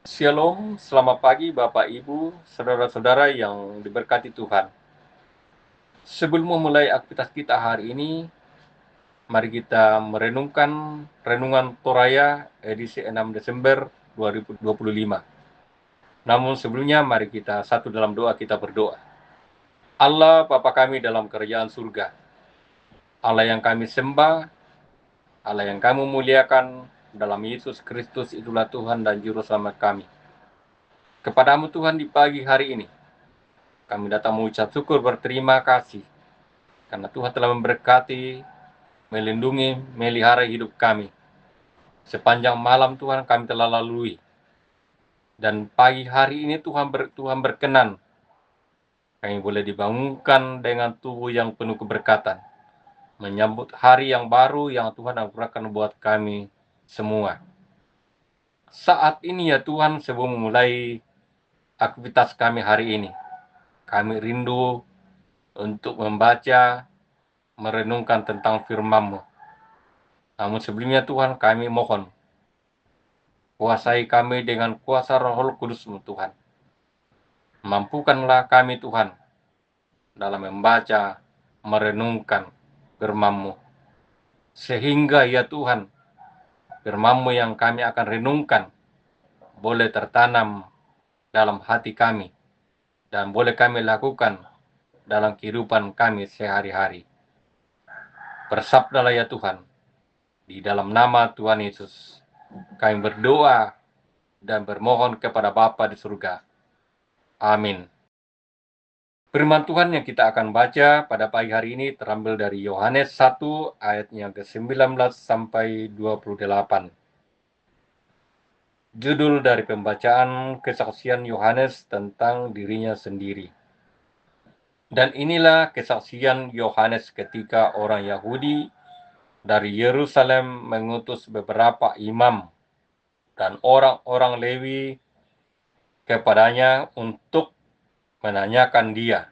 Shalom, selamat pagi Bapak Ibu, saudara-saudara yang diberkati Tuhan. Sebelum memulai aktivitas kita hari ini, mari kita merenungkan Renungan Toraya edisi 6 Desember 2025. Namun sebelumnya mari kita satu dalam doa kita berdoa. Allah Bapa kami dalam kerajaan surga, Allah yang kami sembah, Allah yang kami muliakan, dalam Yesus Kristus itulah Tuhan dan Juru Selamat kami. Kepadamu Tuhan di pagi hari ini, kami datang mengucap syukur berterima kasih karena Tuhan telah memberkati, melindungi, melihara hidup kami. Sepanjang malam Tuhan kami telah lalui. Dan pagi hari ini Tuhan berkenan kami boleh dibangunkan dengan tubuh yang penuh keberkatan. Menyambut hari yang baru yang Tuhan anugerahkan buat kami semua. Saat ini ya Tuhan, sebelum memulai aktivitas kami hari ini, kami rindu untuk membaca, merenungkan tentang firman-Mu. Namun sebelumnya Tuhan, kami mohon, kuasai kami dengan kuasa Roh Kudus-Mu Tuhan. Mampukanlah kami Tuhan dalam membaca, merenungkan firman-Mu. Sehingga ya Tuhan, firman-Mu yang kami akan renungkan boleh tertanam dalam hati kami dan boleh kami lakukan dalam kehidupan kami sehari-hari. Bersabdalah ya Tuhan, di dalam nama Tuhan Yesus, kami berdoa dan bermohon kepada Bapa di surga. Amin. Firman Tuhan yang kita akan baca pada pagi hari ini terambil dari Yohanes 1 ayatnya ke-19 sampai 28. Judul dari pembacaan kesaksian Yohanes tentang dirinya sendiri. Dan inilah kesaksian Yohanes ketika orang Yahudi dari Yerusalem mengutus beberapa imam dan orang-orang Lewi kepadanya untuk menanyakan dia,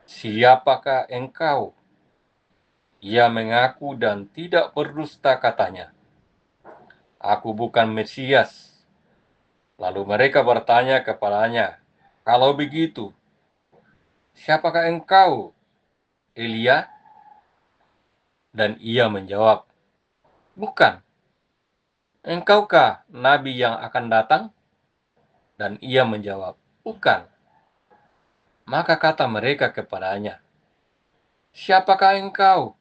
"Siapakah engkau?" Ia mengaku dan tidak berdusta katanya, "Aku bukan Mesias." Lalu mereka bertanya kepadanya, "Kalau begitu, siapakah engkau, Elia?" Dan ia menjawab, "Bukan." "Engkaukah nabi yang akan datang?" Dan ia menjawab, "Bukan." Maka kata mereka kepadanya, "Siapakah engkau?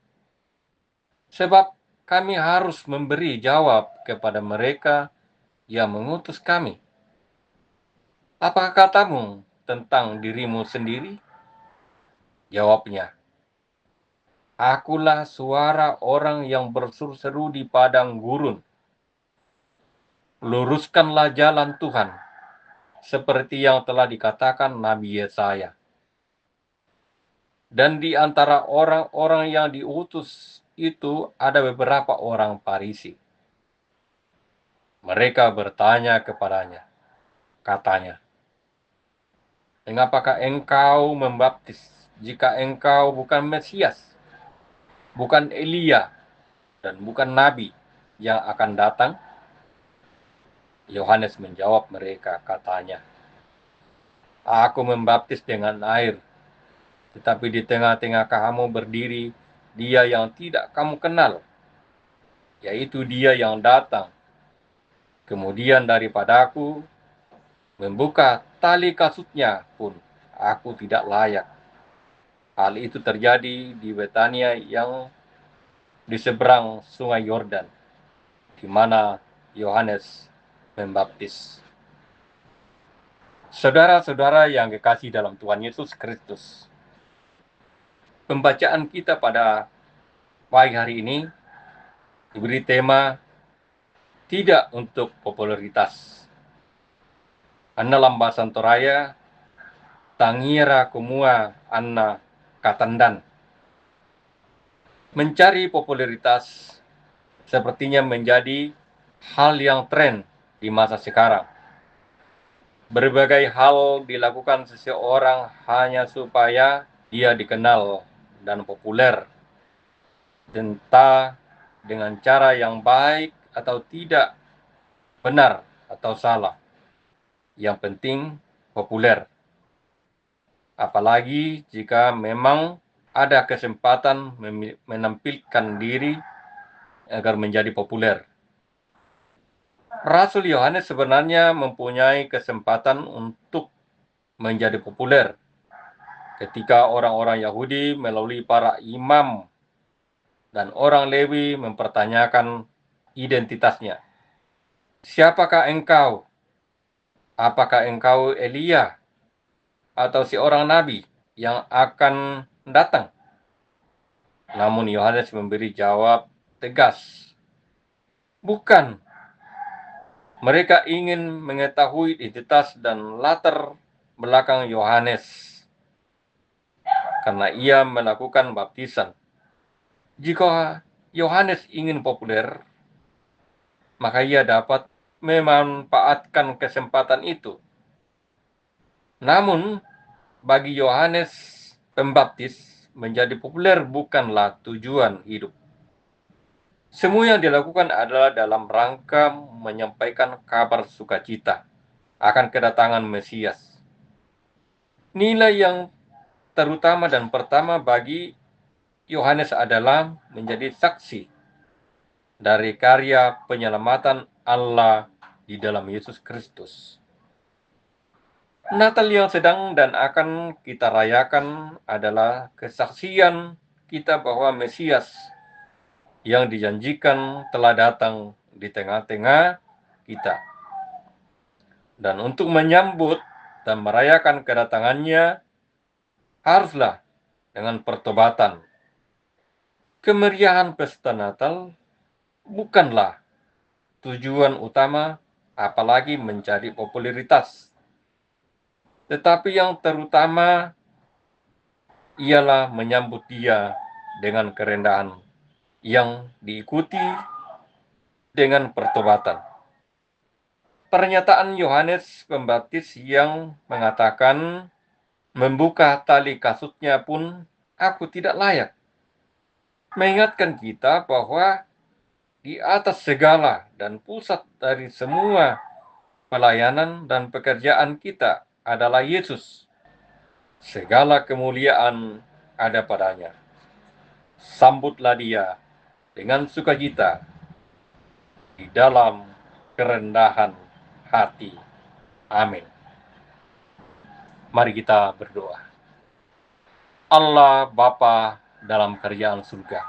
Sebab kami harus memberi jawab kepada mereka yang mengutus kami. Apakah katamu tentang dirimu sendiri?" Jawabnya, "Akulah suara orang yang berseru-seru di padang gurun. Luruskanlah jalan Tuhan, seperti yang telah dikatakan Nabi Yesaya." Dan di antara orang-orang yang diutus itu ada beberapa orang Farisi. Mereka bertanya kepadanya, katanya, "Mengapakah engkau membaptis jika engkau bukan Mesias, bukan Elia, dan bukan Nabi yang akan datang?" Yohanes menjawab mereka, katanya, "Aku membaptis dengan air, tetapi di tengah-tengah kamu berdiri Dia yang tidak kamu kenal, yaitu Dia yang datang kemudian daripadaku, membuka tali kasutnya pun aku tidak layak." Hal itu terjadi di Betania yang di seberang sungai Yordan, di mana Yohanes membaptis. Saudara-saudara yang kekasih dalam Tuhan Yesus Kristus, pembacaan kita pada pagi hari ini diberi tema tidak untuk popularitas. Anna lambasan toraya, tangira kumua anna katandan. Mencari popularitas sepertinya menjadi hal yang tren di masa sekarang. Berbagai hal dilakukan seseorang hanya supaya dia dikenal dan populer, entah dengan cara yang baik atau tidak, benar atau salah. yang penting populer. Apalagi jika memang ada kesempatan menampilkan diri agar menjadi populer. Rasul Yohanes sebenarnya mempunyai kesempatan untuk menjadi populer ketika orang-orang Yahudi melalui para imam dan orang Lewi mempertanyakan identitasnya. Siapakah engkau? Apakah engkau Elia atau seorang nabi yang akan datang? Namun Yohanes memberi jawab tegas, bukan. Mereka ingin mengetahui identitas dan latar belakang Yohanes karena ia melakukan baptisan. Jika Yohanes ingin populer, maka ia dapat memanfaatkan kesempatan itu. Namun, bagi Yohanes Pembaptis, menjadi populer bukanlah tujuan hidup. Semua yang dilakukan adalah dalam rangka menyampaikan kabar sukacita akan kedatangan Mesias. Nilai yang terutama dan pertama bagi Yohanes adalah menjadi saksi dari karya penyelamatan Allah di dalam Yesus Kristus. Natal yang sedang dan akan kita rayakan adalah kesaksian kita bahwa Mesias yang dijanjikan telah datang di tengah-tengah kita. Dan untuk menyambut dan merayakan kedatangannya, haruslah dengan pertobatan. Kemeriahan pesta Natal bukanlah tujuan utama, apalagi mencari popularitas. Tetapi yang terutama ialah menyambut Dia dengan kerendahan yang diikuti dengan pertobatan. Pernyataan Yohanes Pembaptis yang mengatakan, membuka tali kasutnya pun aku tidak layak, mengingatkan kita bahwa di atas segala dan pusat dari semua pelayanan dan pekerjaan kita adalah Yesus. Segala kemuliaan ada padanya. Sambutlah Dia dengan sukacita di dalam kerendahan hati. Amin. Mari kita berdoa. Allah Bapa dalam kerajaan surga,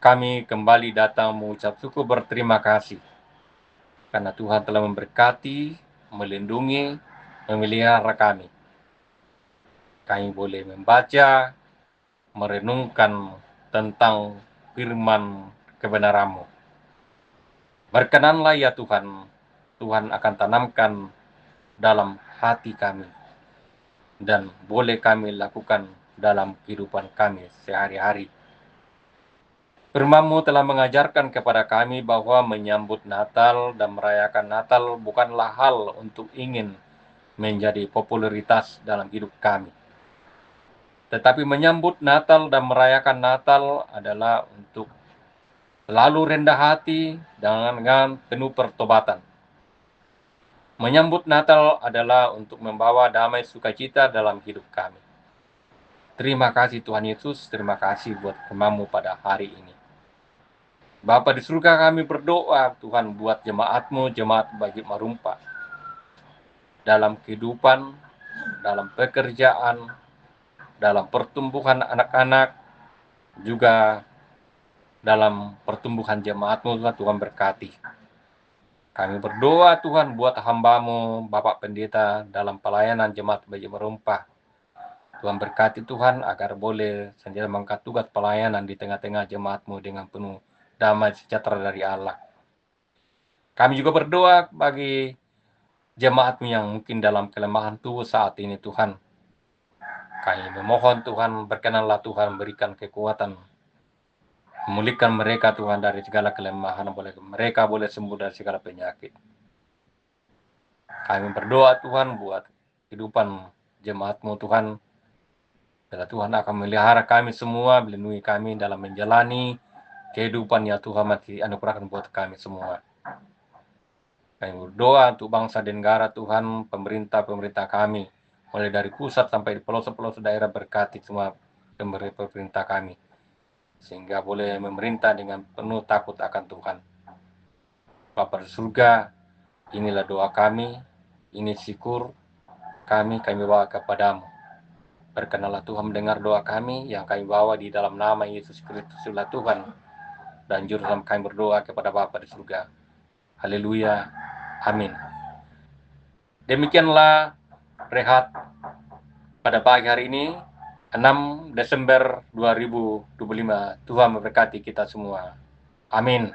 kami kembali datang mengucap syukur berterima kasih karena Tuhan telah memberkati, melindungi, memelihara kami. Kami boleh membaca, merenungkan tentang firman kebenaran-Mu. Berkenanlah ya Tuhan, Tuhan akan tanamkan dalam hati kami dan boleh kami lakukan dalam kehidupan kami sehari-hari. Firman-Mu telah mengajarkan kepada kami bahwa menyambut Natal dan merayakan Natal bukanlah hal untuk ingin menjadi popularitas dalam hidup kami. Tetapi menyambut Natal dan merayakan Natal adalah untuk selalu rendah hati dengan penuh pertobatan. Menyambut Natal adalah untuk membawa damai sukacita dalam hidup kami. Terima kasih Tuhan Yesus, terima kasih buat firman-Mu pada hari ini. Bapa di surga, kami berdoa Tuhan buat jemaat-Mu, jemaat Bukit Marumpa. Dalam kehidupan, dalam pekerjaan, dalam pertumbuhan anak-anak, juga dalam pertumbuhan jemaat-Mu, Tuhan berkati. Kami berdoa Tuhan buat hamba-Mu, Bapak Pendeta, dalam pelayanan jemaat Bukit Marumpa. Tuhan berkati Tuhan agar boleh sendiri mengangkat tugas pelayanan di tengah-tengah jemaat-Mu dengan penuh damai sejahtera dari Allah. Kami juga berdoa bagi jemaat-Mu yang mungkin dalam kelemahan tubuh saat ini Tuhan. Kami memohon Tuhan, berkenanlah Tuhan berikan kekuatan, memulihkan mereka Tuhan dari segala kelemahan, mereka boleh sembuh dari segala penyakit. Kami berdoa Tuhan buat kehidupan jemaat-Mu Tuhan. Bila Tuhan akan melihara kami semua, melindungi kami dalam menjalani kehidupan yang Tuhan masih anugerahkan buat kami semua. Kami berdoa untuk bangsa dan negara Tuhan, pemerintah kami, mulai dari pusat sampai di pelosok-pelosok daerah, berkati semua pemerintah kami, sehingga boleh memerintah dengan penuh takut akan Tuhan. Bapa di surga, inilah doa kami, ini syukur kami bawa kepadamu. Berkenanlah Tuhan mendengar doa kami yang kami bawa di dalam nama Yesus Kristus Tuhan dan juru selamat kami berdoa kepada Bapa di surga. Haleluya. Amin. Demikianlah rehat pada pagi hari ini, 6 Desember 2025. Tuhan memberkati kita semua. Amin.